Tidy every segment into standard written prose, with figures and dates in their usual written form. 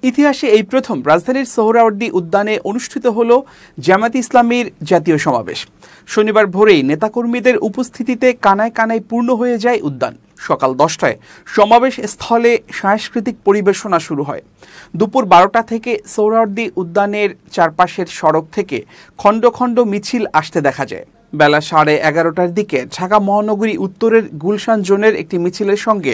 ইতিহাসে এই প্রথম রাজধানীর সোহরাওয়ার্দী উদ্যানে অনুষ্ঠিত হল জামায়াতে ইসলামীর জাতীয় সমাবেশ। শনিবার ভোরেই নেতাকর্মীদের উপস্থিতিতে কানায় কানায় পূর্ণ হয়ে যায় উদ্যান। সকাল 10টায় সমাবেশ স্থলে সাংস্কৃতিক পরিবেশনা শুরু হয়। দুপুর 12টা থেকে সোহরাওয়ার্দী উদ্যানের চারপাশের সড়ক থেকে খণ্ড খণ্ড মিছিল আসতে দেখা যায়। বেলা 11:30টার দিকে ঢাকা মহানগরী উত্তরের গুলশান জোনের একটি মিছিলের সঙ্গে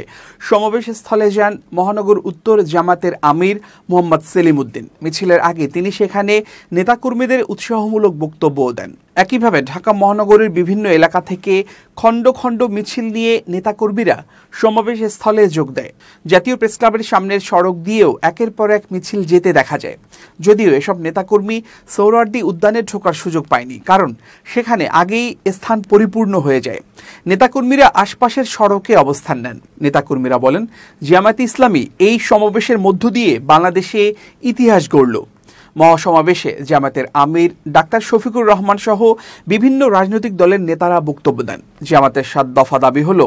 সমাবেশ স্থলে যান মহানগর উত্তর জামাতের আমির মোহাম্মদ সেলিম উদ্দিন। মিছিলের আগে তিনি সেখানে নেতাকর্মীদের উৎসাহমূলক বক্তব্যও দেন। একইভাবে ঢাকা মহানগরীর বিভিন্ন এলাকা থেকে খণ্ড খণ্ড মিছিল নিয়ে নেতাকর্মীরা সমাবেশ স্থলে যোগ দেয়। জাতীয় প্রেসক্লাবের সামনের সড়ক দিয়েও একের পর এক মিছিল যেতে দেখা যায়। যদিও এসব নেতাকর্মী সোহরাওয়ার্দী উদ্যানে ঢোকার সুযোগ পায়নি, কারণ সেখানে আগেই স্থান পরিপূর্ণ হয়ে যায়। নেতাকর্মীরা আশপাশের সড়কে অবস্থান নেন। নেতাকর্মীরা বলেন, জামায়াতে ইসলামী এই সমাবেশের মধ্য দিয়ে বাংলাদেশে ইতিহাস গড়ল। মহাসমাবেশে জামায়াতের আমির ডাক্তার শফিকুর রহমান সহ বিভিন্ন রাজনৈতিক দলের নেতারা বক্তব্য দেন। জামায়াতের 7 দফা দাবি হল: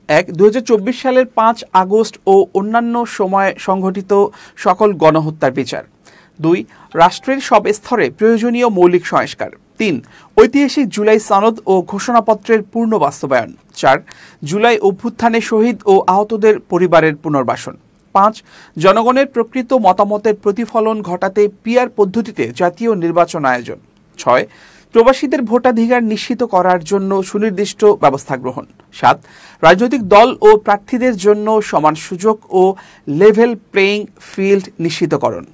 1. 2024 সালের 5 আগস্ট ও অন্যান্য সময়ে সংঘটিত সকল গণহত্যার বিচার। 2. রাষ্ট্রের সব স্তরে প্রয়োজনীয় মৌলিক সংস্কার। 3. ঐতিহাসিক জুলাই সনদ ও ঘোষণাপত্রের পূর্ণ বাস্তবায়ন। 4. জুলাই অভ্যুত্থানে শহীদ ও আহতদের পরিবারের পুনর্বাসন। 5. জনগণের প্রকৃত মতামতের প্রতিফলন ঘটাতে পিআর পদ্ধতিতে জাতীয় নির্বাচন আয়োজন। 6. প্রবাসীদের ভোটাধিকার নিশ্চিত করার জন্য সুনির্দিষ্ট ব্যবস্থা গ্রহণ। 7. রাজনৈতিক দল ও প্রার্থীদের জন্য সমান সুযোগ ও লেভেল প্লেইং ফিল্ড নিশ্চিতকরণ।